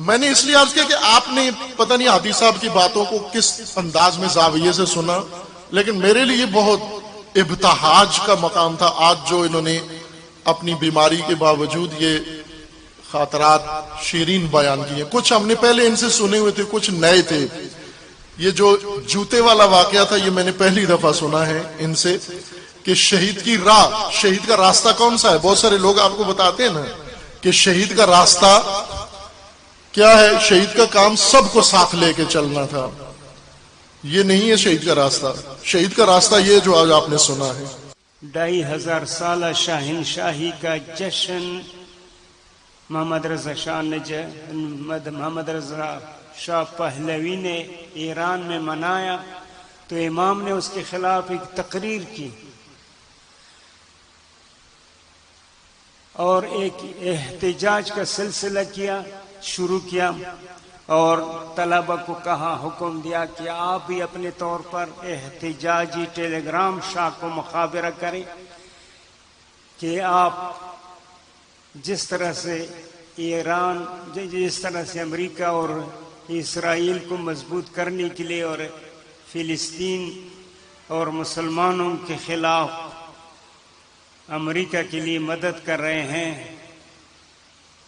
میں نے اس لیے عرض کیا کہ آپ نے پتہ نہیں ہادی صاحب کی باتوں کو کس انداز میں زاویے سے سنا، لیکن میرے لیے بہت ابتہاج کا مقام تھا آج جو انہوں نے اپنی بیماری کے باوجود یہ خاطرات شیرین بیان کیے. کچھ ہم نے پہلے ان سے سنے ہوئے تھے، کچھ نئے تھے. یہ جو جوتے والا واقعہ تھا یہ میں نے پہلی دفعہ سنا ہے ان سے، کہ شہید کی راہ، شہید کا راستہ کون سا ہے. بہت سارے لوگ آپ کو بتاتے ہیں نا کہ شہید کا راستہ کیا ہے، شہید کا کام سب کو ساتھ لے کے چلنا تھا. یہ نہیں ہے شہید کا راستہ. شہید کا راستہ یہ جو آج آپ نے سنا ہے. 2500 سالہ شاہنشاہی کا جشن محمد رضا شاہ پہلوی نے ایران میں منایا تو امام نے اس کے خلاف ایک تقریر کی اور ایک احتجاج کا سلسلہ شروع کیا اور طلبہ کو کہا، حکم دیا کہ آپ بھی اپنے طور پر احتجاجی ٹیلی گرام شاہ کو مخابرہ کریں کہ آپ جس طرح سے ایران، جس طرح سے امریکہ اور اسرائیل کو مضبوط کرنے کے لیے اور فلسطین اور مسلمانوں کے خلاف امریکہ کے لیے مدد کر رہے ہیں،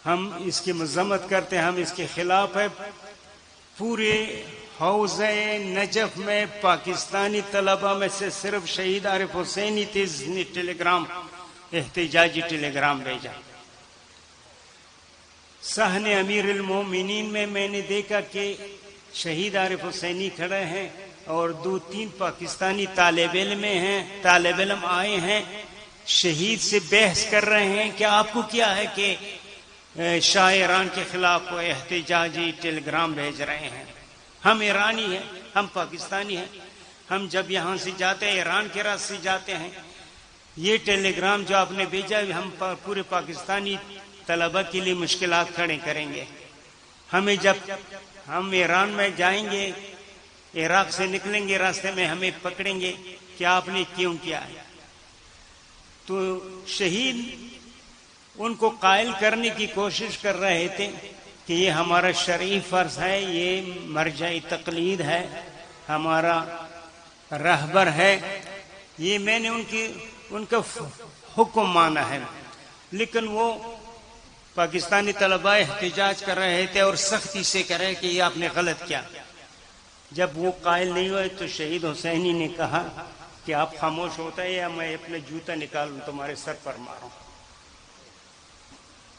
ہم اس کی مذمت کرتے ہیں، ہم اس کے خلاف ہیں. پورے حوضہ نجف میں پاکستانی طلبہ میں سے صرف شہید عارف حسینی تھے جس نے ٹیلی گرام، احتجاجی ٹیلی گرام بھیجا. صحن امیر المومنین میں نے دیکھا کہ شہید عارف حسینی کھڑے ہیں اور 2-3 پاکستانی طالب علم آئے ہیں، شہید سے بحث کر رہے ہیں کہ آپ کو کیا ہے کہ شاہ ایران کے خلاف احتجاجی ٹیلی گرام بھیج رہے ہیں. ہم ایرانی ہیں، ہم پاکستانی ہیں، ہم جب یہاں سے جاتے ہیں ایران کے راستے سے جاتے ہیں. یہ ٹیلی گرام جو آپ نے بھیجا ہم پورے پاکستانی طلبہ کے لیے مشکلات کھڑے کریں گے. ہمیں جب ہم ایران میں جائیں گے، عراق سے نکلیں گے، راستے میں ہمیں پکڑیں گے کہ آپ نے کیوں کیا ہے. تو شہید ان کو قائل کرنے کی کوشش کر رہے تھے کہ یہ ہمارا شرعی فرض ہے، یہ مرجع تقلید ہے، ہمارا رہبر ہے، یہ میں نے ان کا حکم مانا ہے. لیکن وہ پاکستانی طلباء احتجاج کر رہے تھے اور سختی سے کہہ رہے کہ یہ آپ نے غلط کیا. جب وہ قائل نہیں ہوئے تو شہید حسینی نے کہا کہ آپ خاموش ہوتا ہے یا میں اپنا جوتا نکالوں تمہارے سر پر ماروں.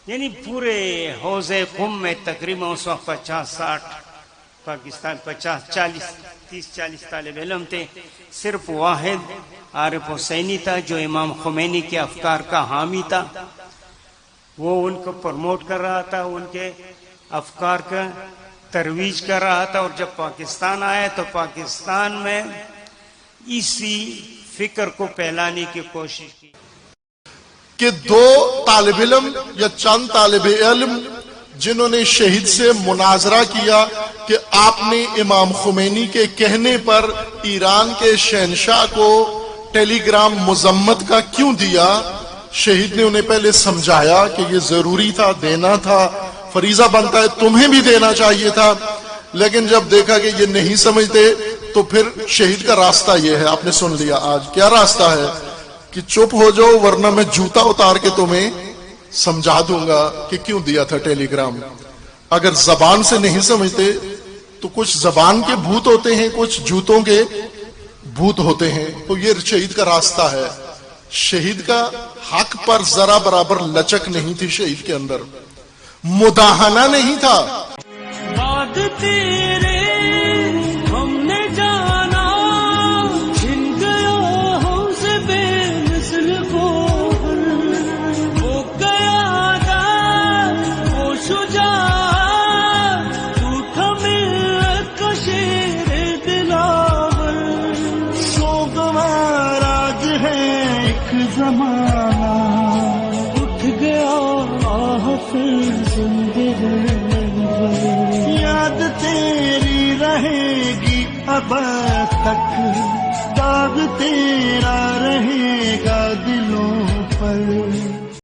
یعنی پورے حوض قم میں تقریباً اس وقت 50-60 پاکستان 30-40 طالب علم تھے. صرف واحد عارف حسینی تھا جو امام خمینی کے افکار کا حامی تھا. وہ ان کو پروموٹ کر رہا تھا، ان کے افکار کا ترویج کر رہا تھا. اور جب پاکستان آیا تو پاکستان میں اسی فکر کو پھیلانے کی کوشش کی کہ 2 طالب علم یا چند طالب علم جنہوں نے شہید سے مناظرہ کیا کہ آپ نے امام خمینی کے کہنے پر ایران کے شہنشاہ کو ٹیلی گرام مذمت کا کیوں دیا. شہید نے انہیں پہلے سمجھایا کہ یہ ضروری تھا، دینا تھا، فریضہ بنتا ہے، تمہیں بھی دینا چاہیے تھا. لیکن جب دیکھا کہ یہ نہیں سمجھتے تو پھر شہید کا راستہ یہ ہے، آپ نے سن لیا آج کیا راستہ ہے کہ چپ ہو جاؤ ورنہ میں جوتا اتار کے تمہیں سمجھا دوں گا کہ کیوں دیا تھا ٹیلی گرام. اگر زبان سے نہیں سمجھتے تو کچھ زبان کے بھوت ہوتے ہیں، کچھ جوتوں کے بھوت ہوتے ہیں. تو یہ شہید کا راستہ ہے. شہید کا حق پر ذرا برابر لچک نہیں تھی، شہید کے اندر مداہنہ نہیں تھا. بات تیرے ہم نے جانا چھن گیا ہم سے بے مثل کو، وہ گیا تھا وہ شجاع تو تھا ملت کا شیر دلاور. سوگوار آج ہے ایک زمانہ اٹھ گیا پھر زندگی، یاد تیری رہے گی اب تک، داغ تیرا رہے